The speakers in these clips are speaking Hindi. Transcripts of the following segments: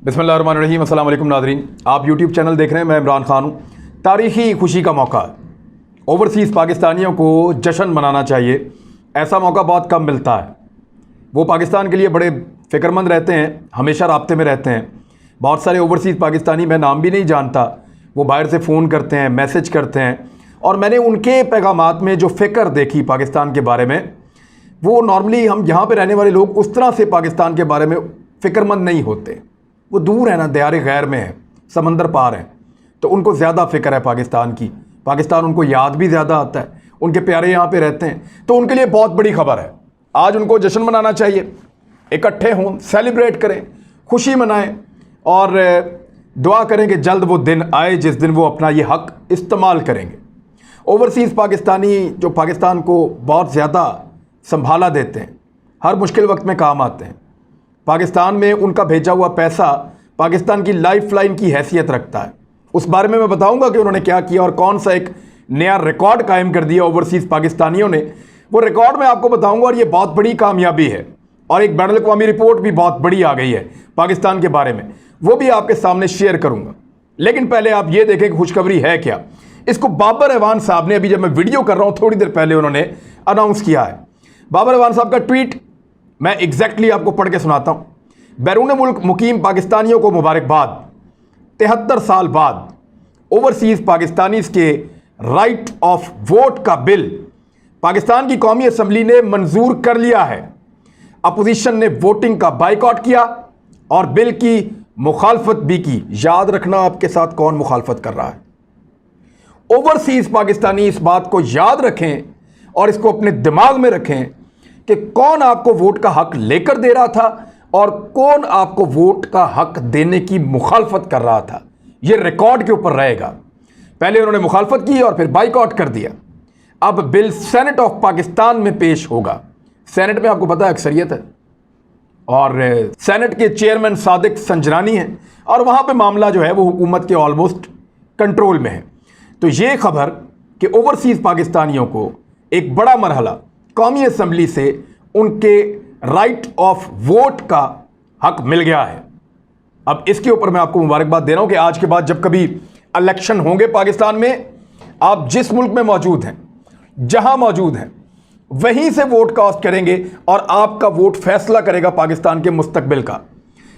बिस्मिल्लाहिर्रहमानिर्रहीम। अस्सलाम वालेकुम नाज़रीन, आप यूट्यूब चैनल देख रहे हैं। मैं इमरान खान हूँ। तारीख़ी खुशी का मौका, ओवरसीज़ पाकिस्तानियों को जश्न मनाना चाहिए। ऐसा मौका बहुत कम मिलता है। वो पाकिस्तान के लिए बड़े फ़िक्रमंद रहते हैं, हमेशा राब्ते में रहते हैं। बहुत सारे ओवरसीज़ पाकिस्तानी, मैं नाम भी नहीं जानता, वो बाहर से फ़ोन करते हैं, मैसेज करते हैं, और मैंने उनके पैगामात में जो फ़िक्र देखी पाकिस्तान के बारे में, वो नॉर्मली हम यहाँ पे रहने वाले लोग उस तरह से पाकिस्तान के बारे में फ़िक्रमंद नहीं होते। वो दूर है ना, दयारे गैर में है, समंदर पार है, तो उनको ज़्यादा फ़िक्र है पाकिस्तान की। पाकिस्तान उनको याद भी ज़्यादा आता है, उनके प्यारे यहाँ पे रहते हैं, तो उनके लिए बहुत बड़ी खबर है। आज उनको जश्न मनाना चाहिए, इकट्ठे हों, सेलिब्रेट करें, खुशी मनाएं और दुआ करें कि जल्द वो दिन आए जिस दिन वो अपना ये हक़ इस्तेमाल करेंगे। ओवरसीज़ पाकिस्तानी जो पाकिस्तान को बहुत ज़्यादा संभाला देते हैं, हर मुश्किल वक्त में काम आते हैं। पाकिस्तान में उनका भेजा हुआ पैसा पाकिस्तान की लाइफ लाइन की हैसियत रखता है। उस बारे में मैं बताऊंगा कि उन्होंने क्या किया और कौन सा एक नया रिकॉर्ड कायम कर दिया ओवरसीज़ पाकिस्तानियों ने। वो रिकॉर्ड मैं आपको बताऊंगा और ये बहुत बड़ी कामयाबी है, और एक बैनुल अक़वामी रिपोर्ट भी बहुत बड़ी आ गई है पाकिस्तान के बारे में, वो भी आपके सामने शेयर करूंगा। लेकिन पहले आप ये देखें कि खुशखबरी है क्या। इसको बाबर एवान साहब ने, अभी जब मैं वीडियो कर रहा हूँ थोड़ी देर पहले, उन्होंने अनाउंस किया है। बाबर एवान साहब का ट्वीट मैं एग्जैक्टली आपको पढ़ के सुनाता हूं। बैरून मुल्क मुकीम पाकिस्तानियों को मुबारकबाद। 73 साल बाद ओवरसीज़ पाकिस्तानीज़ के राइट ऑफ वोट का बिल पाकिस्तान की कौमी असम्बली ने मंजूर कर लिया है। अपोजिशन ने वोटिंग का बाइकआउट किया और बिल की मुखालफत भी की। याद रखना आपके साथ कौन मुखालफत कर रहा है। ओवरसीज़ पाकिस्तानी इस बात को याद रखें और इसको अपने दिमाग में रखें कि कौन आपको वोट का हक लेकर दे रहा था और कौन आपको वोट का हक देने की मुखालफत कर रहा था। यह रिकॉर्ड के ऊपर रहेगा। पहले उन्होंने मुखालफत की और फिर बाइकआउट कर दिया। अब बिल सेनेट ऑफ पाकिस्तान में पेश होगा। सेनेट में आपको पता है अक्सरियत है, और सेनेट के चेयरमैन सादिक संजरानी हैं, और वहां पे मामला जो है वो हुकूमत के ऑलमोस्ट कंट्रोल में है। तो ये खबर कि ओवरसीज़ पाकिस्तानियों को एक बड़ा मरहला कौमी असम्बली से उनके राइट ऑफ वोट का हक मिल गया है। अब इसके ऊपर मैं आपको मुबारकबाद दे रहा हूं कि आज के बाद जब कभी इलेक्शन होंगे पाकिस्तान में, आप जिस मुल्क में मौजूद हैं, जहां मौजूद हैं, वहीं से वोट कास्ट करेंगे और आपका वोट फैसला करेगा पाकिस्तान के मुस्तकबिल का।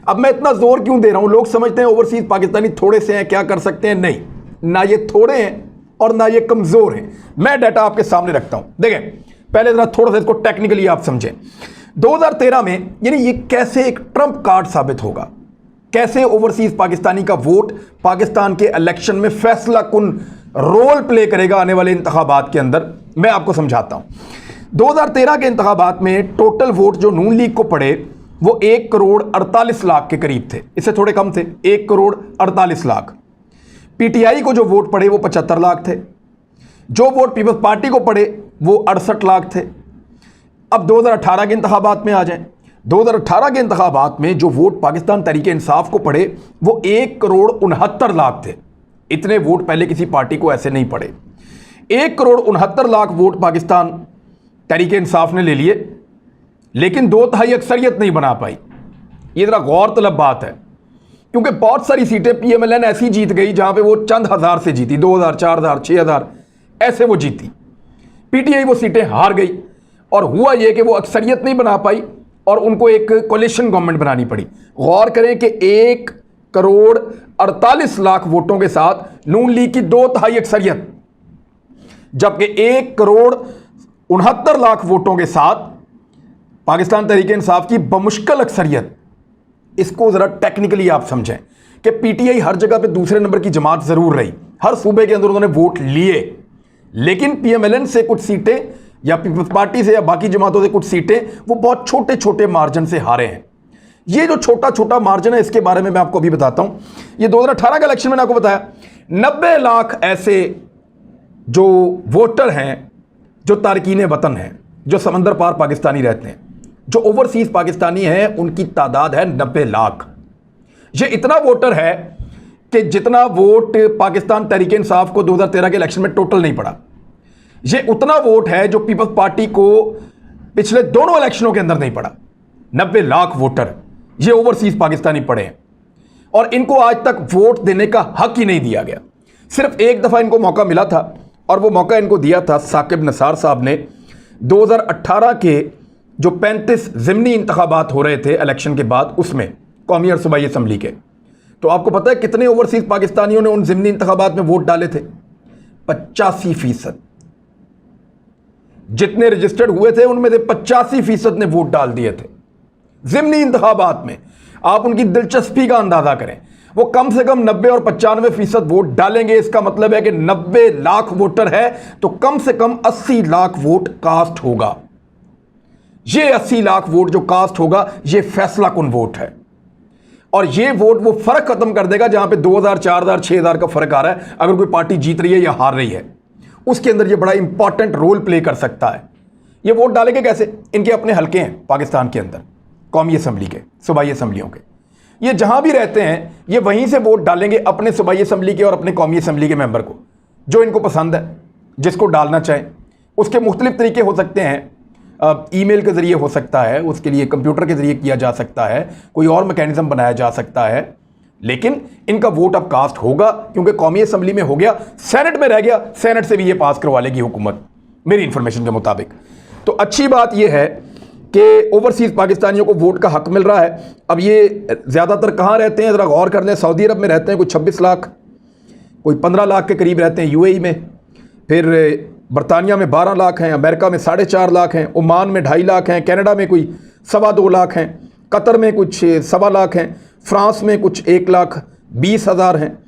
अब मैं इतना जोर क्यों दे रहा हूं? लोग समझते हैं ओवरसीज़ पाकिस्तानी थोड़े से हैं, क्या कर सकते हैं। नहीं, ना ये थोड़े हैं और ना ये कमज़ोर हैं। मैं डाटा आपके सामने रखता हूं। देखें, पहले जरा थोड़ा सा इसको टेक्निकली आप समझें। 2013 में यानी ये कैसे एक ट्रंप कार्ड साबित होगा, कैसे ओवरसीज़ पाकिस्तानी का वोट पाकिस्तान के इलेक्शन में फैसला कुन रोल प्ले करेगा आने वाले इंतखाबात के अंदर, मैं आपको समझाता हूं। 2013 के इंतखाबात में टोटल वोट जो नून लीग को पड़े वो 1 करोड़ 48 लाख के करीब थे, इससे थोड़े कम थे, 1 करोड़ 48 लाख। पीटीआई को जो वोट पड़े वो 75 लाख थे। जो वोट पीपल्स पार्टी को पड़े वो 68 लाख थे। अब 2018 के इंतखाबात में आ जाएं। 2018 के इंतखाबात में जो वोट पाकिस्तान तहरीक इंसाफ को पड़े वो 1 करोड़ 69 लाख थे। इतने वोट पहले किसी पार्टी को ऐसे नहीं पड़े। 1 करोड़ 69 लाख वोट पाकिस्तान तहरीक इंसाफ ने ले लिए, लेकिन 2/3 अक्सरियत नहीं बना पाई। ये जरा गौर तलब बात है, क्योंकि बहुत सारी सीटें पीएमएलएन ऐसी जीत गई जहां पे वो चंद हज़ार से जीती, 2000, 4000, 6000 ऐसे वो जीती। पीटीआई वो सीटें हार गई और हुआ ये कि वो अक्सरियत नहीं बना पाई और उनको एक कोलिशन गवर्नमेंट बनानी पड़ी। गौर करें कि 1 करोड़ 48 लाख वोटों के साथ नून लीग की 2/3 अक्सरियत, जबकि 1 करोड़ 69 लाख वोटों के साथ पाकिस्तान तहरीक इंसाफ की बमुश्किल अक्सरियत। इसको जरा टेक्निकली आप समझें कि पीटीआई हर जगह पे दूसरे नंबर की जमात जरूर रही, हर सूबे के अंदर उन्होंने वोट लिए, लेकिन पीएमएलएन से कुछ सीटें या पीपल्स पार्टी से या बाकी जमातों से कुछ सीटें वो बहुत छोटे छोटे मार्जिन से हारे हैं। ये जो छोटा छोटा मार्जिन है, इसके बारे में मैं आपको अभी बताता हूं। ये 2018 का इलेक्शन मैंने आपको बताया, 90 लाख ऐसे जो वोटर हैं, जो तारकीन वतन हैं, जो समंदर पार पाकिस्तानी रहते हैं, जो ओवरसीज़ पाकिस्तानी हैं, उनकी तादाद है 90 लाख। ये इतना वोटर है कि जितना वोट पाकिस्तान तहरीक इंसाफ को 2013 के इलेक्शन में टोटल नहीं पड़ा, ये उतना वोट है जो पीपल्स पार्टी को पिछले दोनों इलेक्शनों के अंदर नहीं पड़ा। 90 लाख वोटर ये ओवरसीज पाकिस्तानी पड़े हैं। और इनको आज तक वोट देने का हक ही नहीं दिया गया। सिर्फ एक दफ़ा इनको मौका मिला था और वो मौका इनको दिया था साकिब नसार साहब ने 2018 के जो 35 ज़िमनी इंतखाबात हो रहे थे इलेक्शन के बाद, उसमें कौमी और सूबाई असम्बली के। तो आपको पता है कितने ओवरसीज़ पाकिस्तानियों ने उन ज़िमनी इंतखाबात में वोट डाले थे? 85%। जितने रजिस्टर्ड हुए थे उनमें से 85% ने वोट डाल दिए थे ज़िमनी इंतखाबात में। आप उनकी दिलचस्पी का अंदाज़ा करें, वो कम से कम 90 और 95% वोट डालेंगे। इसका मतलब है कि 90 लाख वोटर है तो कम से कम 80 लाख वोट कास्ट होगा। ये 80 लाख वोट जो कास्ट होगा ये फैसला कुन वोट है, और ये वोट वो फर्क खत्म कर देगा जहां पे 2000, 4000, 6000 का फर्क आ रहा है। अगर कोई पार्टी जीत रही है या हार रही है, उसके अंदर ये बड़ा इंपॉर्टेंट रोल प्ले कर सकता है। ये वोट डालेंगे कैसे? इनके अपने हल्के हैं पाकिस्तान के अंदर, कौमी असम्बली के, सूबाई असम्बलियों के। ये जहां भी रहते हैं ये वहीं से वोट डालेंगे अपने सूबाई असम्बली के और अपने कौमी असम्बली के मेंबर को, जो इनको पसंद है, जिसको डालना चाहें। उसके मुख्तलिफ तरीके हो सकते हैं, ईमेल के ज़रिए हो सकता है, उसके लिए कंप्यूटर के ज़रिए किया जा सकता है, कोई और मैकेनिज़्म बनाया जा सकता है, लेकिन इनका वोट अब कास्ट होगा क्योंकि कौमी असम्बली में हो गया, सेनेट में रह गया, सेनेट से भी ये पास करवा लेगी हुकूमत, मेरी इंफॉर्मेशन के मुताबिक। तो अच्छी बात यह है कि ओवरसीज़ पाकिस्तानियों को वोट का हक मिल रहा है। अब ये ज़्यादातर कहाँ रहते हैं, ज़रा गौर कर लें। सऊदी अरब में रहते हैं कोई 26 लाख, कोई 15 लाख के करीब रहते हैं यूएई में, फिर बरतानिया में 12 लाख हैं, अमेरिका में 4.5 लाख हैं, ओमान में 2.5 लाख हैं, कनाडा में कोई 2.25 लाख हैं, कतर में कुछ 1.25 लाख हैं, फ्रांस में कुछ 1,20,000 हैं,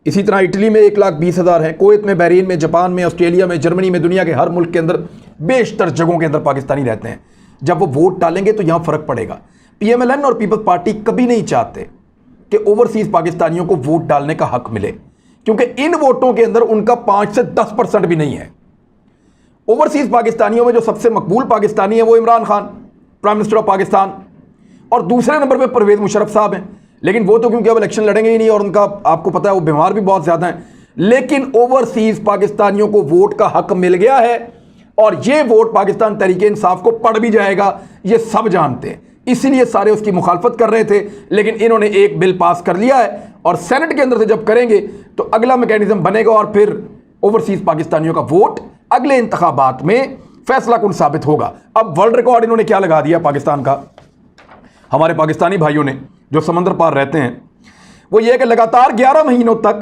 इसी तरह इटली में 1,20,000 हैं, कुवैत में, बहरीन में, जापान में, ऑस्ट्रेलिया में, जर्मनी में, दुनिया के हर मुल्क के अंदर बेशतर जगहों के अंदर पाकिस्तानी रहते हैं। जब वो वोट डालेंगे तो यहाँ फ़र्क पड़ेगा। PMLN और पीपल्स पार्टी कभी नहीं चाहते कि ओवरसीज़ पाकिस्तानियों को वोट डालने का हक मिले, क्योंकि इन वोटों के अंदर उनका 5 से 10% भी नहीं है। ओवरसीज़ पाकिस्तानियों में जो सबसे मकबूल पाकिस्तानी है वो Imran Khan, prime minister of Pakistan, और दूसरे नंबर पे परवेज़ मुशर्रफ साहब हैं। लेकिन वो तो क्योंकि अब इलेक्शन लड़ेंगे ही नहीं और उनका आपको पता है वो बीमार भी बहुत ज़्यादा हैं। लेकिन ओवरसीज़ पाकिस्तानियों को वोट का हक मिल गया है और ये वोट पाकिस्तान तहरीक-ए-इंसाफ को पड़ भी जाएगा, ये सब जानते हैं। इसीलिए सारे उसकी मुखालफत कर रहे थे, लेकिन इन्होंने एक बिल पास कर लिया है और सेनेट के अंदर से जब करेंगे तो अगला मैकेनिज्म बनेगा और फिर ओवरसीज़ पाकिस्तानियों का वोट अगले इंतखाबात में फैसला कुन साबित होगा। अब वर्ल्ड रिकॉर्ड इन्होंने क्या लगा दिया पाकिस्तान का, हमारे पाकिस्तानी भाइयों ने जो समंदर पार रहते हैं, वो ये कि लगातार 11 महीनों तक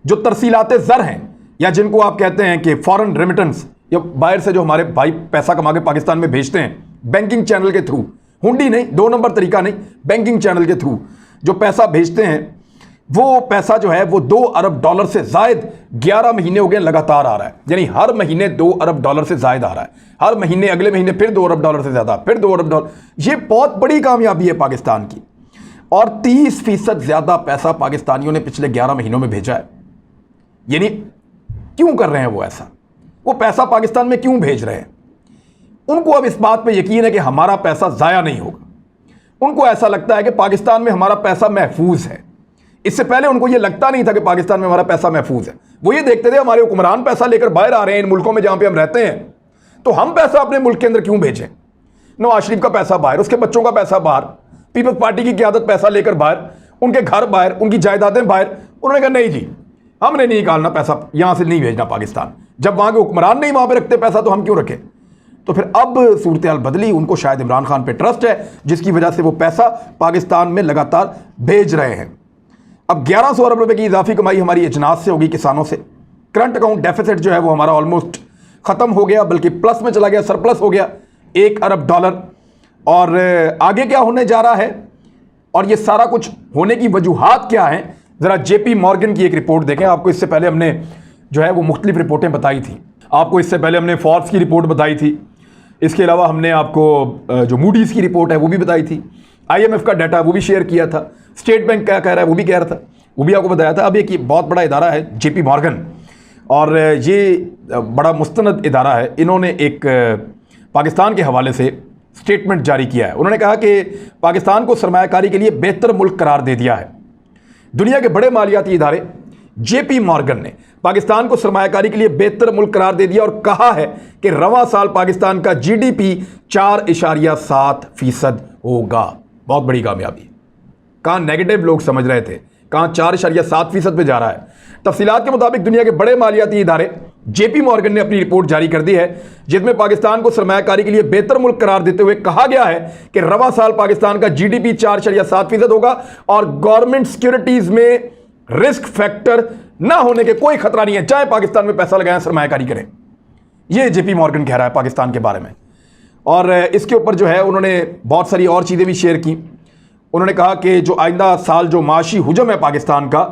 जो तरसीलाते ज़र हैं, या जिनको आप कहते हैं कि फॉरेन रेमिटेंस, या बाहर से जो हमारे भाई पैसा कमा के पाकिस्तान में भेजते हैं बैंकिंग चैनल के थ्रू, हुंडी नहीं, 2 नंबर तरीका नहीं, बैंकिंग चैनल के थ्रू जो पैसा भेजते हैं, वो पैसा जो है वो $2 अरब से जायद 11 महीने हो गए लगातार आ रहा है। यानी हर महीने $2 अरब से जायद आ रहा है, हर महीने अगले महीने फिर $2 अरब से ज़्यादा, फिर $2 अरब। ये बहुत बड़ी कामयाबी है पाकिस्तान की, और 30% ज़्यादा पैसा पाकिस्तानियों ने पिछले 11 महीनों में भेजा है। यानी क्यों कर रहे हैं वो ऐसा, वो पैसा पाकिस्तान में क्यों भेज रहे हैं? उनको अब इस बात पे यकीन है कि हमारा पैसा ज़ाया नहीं होगा। उनको ऐसा लगता है कि पाकिस्तान में हमारा पैसा महफूज है। इससे पहले उनको ये लगता नहीं था कि पाकिस्तान में हमारा पैसा महफूज है। वो ये देखते थे हमारे हुक्मरान पैसा लेकर बाहर आ रहे हैं इन मुल्कों में जहाँ पे हम रहते हैं, तो हम पैसा अपने मुल्क के अंदर क्यों भेजें? नवाज शरीफ का पैसा बाहर, उसके बच्चों का पैसा बाहर, पीपल्स पार्टी की क़यादत पैसा लेकर बाहर, उनके घर बाहर, उनकी जायदादें बाहर। उन्होंने कहा नहीं जी, हमने नहीं निकालना पैसा, यहाँ से नहीं भेजना पाकिस्तान। जब वहाँ के हुक्मरान नहीं वहाँ पर रखते पैसा तो हम क्यों रखें? तो फिर अब सूरत हाल बदली। उनको शायद इमरान खान पे ट्रस्ट है, जिसकी वजह से वो पैसा पाकिस्तान में लगातार भेज रहे हैं। अब 1100 अरब रुपए की इजाफी कमाई हमारी अजनास से होगी, किसानों से। करंट अकाउंट डेफिसिट जो है वो हमारा ऑलमोस्ट ख़त्म हो गया, बल्कि प्लस में चला गया, सरप्लस हो गया $1 अरब। और आगे क्या होने जा रहा है और ये सारा कुछ होने की वजूहात क्या हैं, ज़रा JP मॉर्गन की एक रिपोर्ट देखें। आपको इससे पहले हमने जो है वो मुख्तलिफ रिपोर्टें बताई थी। आपको इससे पहले हमने फोर्ब्स की रिपोर्ट बताई थी, इसके अलावा हमने आपको जो मूडीज़ की रिपोर्ट है वो भी बताई थी, IMF का डाटा वो भी शेयर किया था, स्टेट बैंक क्या कह रहा है वो भी कह रहा था, वो भी आपको बताया था। अब एक बहुत बड़ा इदारा है JP मॉर्गन, और ये बड़ा मुस्तनद इदारा है। इन्होंने एक पाकिस्तान के हवाले से स्टेटमेंट जारी किया है। उन्होंने कहा कि पाकिस्तान को सरमायाकारी के लिए बेहतर मुल्क करार दे दिया है। दुनिया के बड़े मालियाती इदारे JP मॉर्गन ने पाकिस्तान को सरमायाकारी के लिए बेहतर मुल्क करार दे दिया और कहा है कि रवां साल पाकिस्तान का GDP 4.7% होगा। बहुत बड़ी कामयाबी, कहाँ नेगेटिव लोग समझ रहे थे, कहाँ 4.7% पे जा रहा है। तफसीलात के मुताबिक दुनिया के बड़े मालियाती इदारे जेपी मॉर्गन ने अपनी रिपोर्ट जारी कर दी है, जिसमें पाकिस्तान को सरमायाकारी के लिए बेहतर मुल्क करार देते हुए कहा गया है कि रवा साल पाकिस्तान का जीडीपी 4.7% होगा और गवर्नमेंट सिक्योरिटीज में रिस्क फैक्टर ना होने के कोई खतरा नहीं है, चाहे पाकिस्तान में पैसा लगाएं, सरमायाकारी करें। यह जेपी मॉर्गन कह रहा है पाकिस्तान के बारे में। और इसके ऊपर जो है उन्होंने बहुत सारी और चीज़ें भी शेयर की। उन्होंने कहा कि जो आइंदा साल जो माशी हुजम है पाकिस्तान का,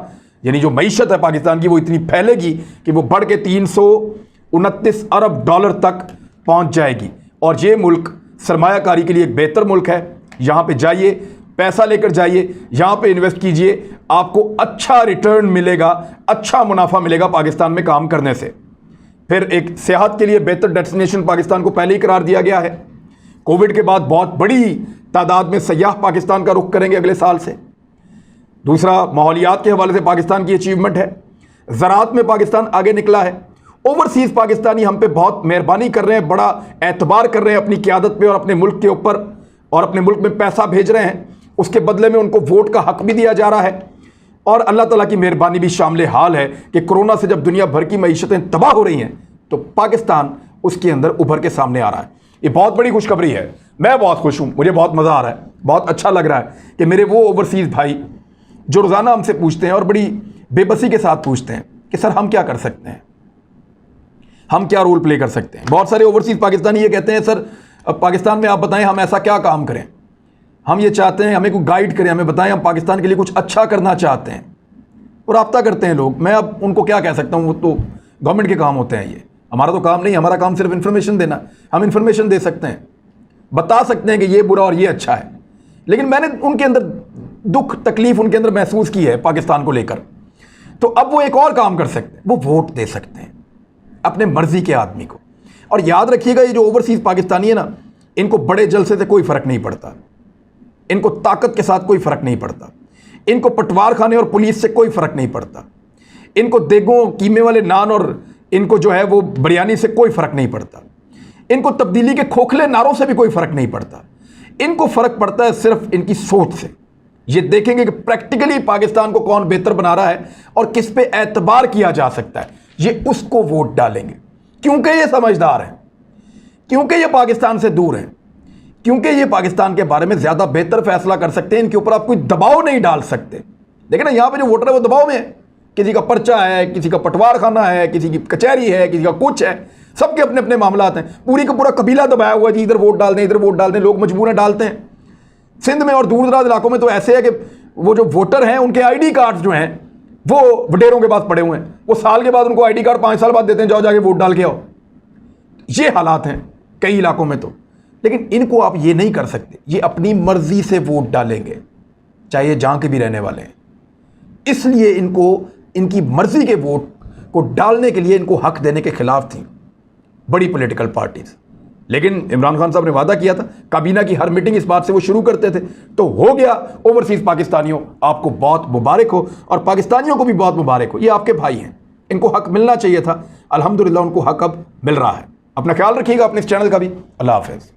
यानी जो मईशत है पाकिस्तान की, वो इतनी फैलेगी कि वो बढ़ के 329 अरब डॉलर तक पहुंच जाएगी। और ये मुल्क सरमायाकारी के लिए एक बेहतर मुल्क है। यहाँ पे जाइए, पैसा लेकर जाइए, यहाँ पे इन्वेस्ट कीजिए, आपको अच्छा रिटर्न मिलेगा, अच्छा मुनाफा मिलेगा पाकिस्तान में काम करने से। फिर एक सेहत के लिए बेहतर डेस्टिनेशन पाकिस्तान को पहले ही करार दिया गया है। कोविड के बाद बहुत बड़ी तादाद में सयाह पाकिस्तान का रुख करेंगे अगले साल से। दूसरा, माहौलियात के हवाले से पाकिस्तान की अचीवमेंट है। ज़राअत में पाकिस्तान आगे निकला है। ओवरसीज़ पाकिस्तानी हम पे बहुत मेहरबानी कर रहे हैं, बड़ा एतबार कर रहे हैं अपनी क़यादत पे और अपने मुल्क के ऊपर, और अपने मुल्क में पैसा भेज रहे हैं। उसके बदले में उनको वोट का हक भी दिया जा रहा है। और अल्लाह ताला की मेहरबानी भी शामिल हाल है कि कोरोना से जब दुनिया भर की मईशतें तबाह हो रही हैं, तो पाकिस्तान उसके अंदर उभर के सामने आ रहा है। ये बहुत बड़ी खुशखबरी है। मैं बहुत खुश हूँ, मुझे बहुत मज़ा आ रहा है, बहुत अच्छा लग रहा है कि मेरे वो ओवरसीज़ भाई जो रोज़ाना हमसे पूछते हैं और बड़ी बेबसी के साथ पूछते हैं कि सर हम क्या कर सकते हैं, हम क्या रोल प्ले कर सकते हैं। बहुत सारे ओवरसीज़ पाकिस्तानी ये कहते हैं, सर अब पाकिस्तान में आप बताएं हम ऐसा क्या काम करें, हम ये चाहते हैं, हमें को गाइड करें, हमें बताएं, हम पाकिस्तान के लिए कुछ अच्छा करना चाहते हैं। और रब्ता करते हैं लोग। मैं अब उनको क्या कह सकता हूँ, वो तो गवर्नमेंट के काम होते हैं, ये हमारा तो काम नहीं। हमारा काम सिर्फ इन्फॉर्मेशन देना। हम इन्फॉर्मेशन दे सकते हैं, बता सकते हैं कि ये बुरा और ये अच्छा है। लेकिन मैंने उनके अंदर दुख तकलीफ उनके अंदर महसूस की है पाकिस्तान को लेकर, तो अब वो एक और काम कर सकते हैं, वो वोट दे सकते हैं अपने मर्जी के आदमी को। और याद रखिएगा, ये जो ओवरसीज़ पाकिस्तानी है ना, इनको बड़े जलसे से कोई फ़र्क नहीं पड़ता, इनको ताकत के साथ कोई फ़र्क नहीं पड़ता, इनको पटवार खाने और पुलिस से कोई फ़र्क नहीं पड़ता, इनको देगों कीमे वाले नान और इनको जो है वो बिरयानी से कोई फ़र्क नहीं पड़ता, इनको तब्दीली के खोखले नारों से भी कोई फ़र्क नहीं पड़ता। इनको फ़र्क पड़ता है सिर्फ इनकी सोच से। ये देखेंगे कि प्रैक्टिकली पाकिस्तान को कौन बेहतर बना रहा है और किस पे एतबार किया जा सकता है, ये उसको वोट डालेंगे। क्योंकि ये समझदार हैं, क्योंकि ये पाकिस्तान से दूर हैं, क्योंकि ये पाकिस्तान के बारे में ज़्यादा बेहतर फैसला कर सकते हैं। इनके ऊपर आप कोई दबाव नहीं डाल सकते। देखिए ना, यहाँ पे जो वोटर है वो दबाव में है, किसी का पर्चा है, किसी का पटवार खाना है, किसी की कचहरी है, किसी का कुछ है, सबके अपने अपने मामलात हैं। पूरी का पूरा कबीला दबाया हुआ है जी, इधर वोट डाल दें, इधर वोट डाल दें, लोग मजबूरन डालते हैं। सिंध में और दूर दराज इलाकों में तो ऐसे है कि वो जो वोटर हैं उनके ID कार्ड जो हैं वो वडेरों के पास पड़े हुए हैं, वो साल के बाद उनको ID कार्ड 5 साल बाद देते हैं, जाओ जाके वोट डाल के आओ। ये हालात हैं कई इलाकों में तो। लेकिन इनको आप ये नहीं कर सकते, ये अपनी मर्जी से वोट डालेंगे, चाहे ये जहाँ के भी रहने वाले हैं। इसलिए इनको इनकी मर्जी के वोट को डालने के लिए इनको हक देने के खिलाफ थी बड़ी पॉलिटिकल पार्टीज। लेकिन इमरान खान साहब ने वादा किया था, काबीना की हर मीटिंग इस बात से वो शुरू करते थे, तो हो गया। ओवरसीज पाकिस्तानियों, आपको बहुत मुबारक हो और पाकिस्तानियों को भी बहुत मुबारक हो। ये आपके भाई हैं, इनको हक मिलना चाहिए था। अल्हम्दुलिल्लाह उनको हक अब मिल रहा है। अपना ख्याल रखिएगा, अपने इस चैनल का भी। अल्लाह हाफ़िज़।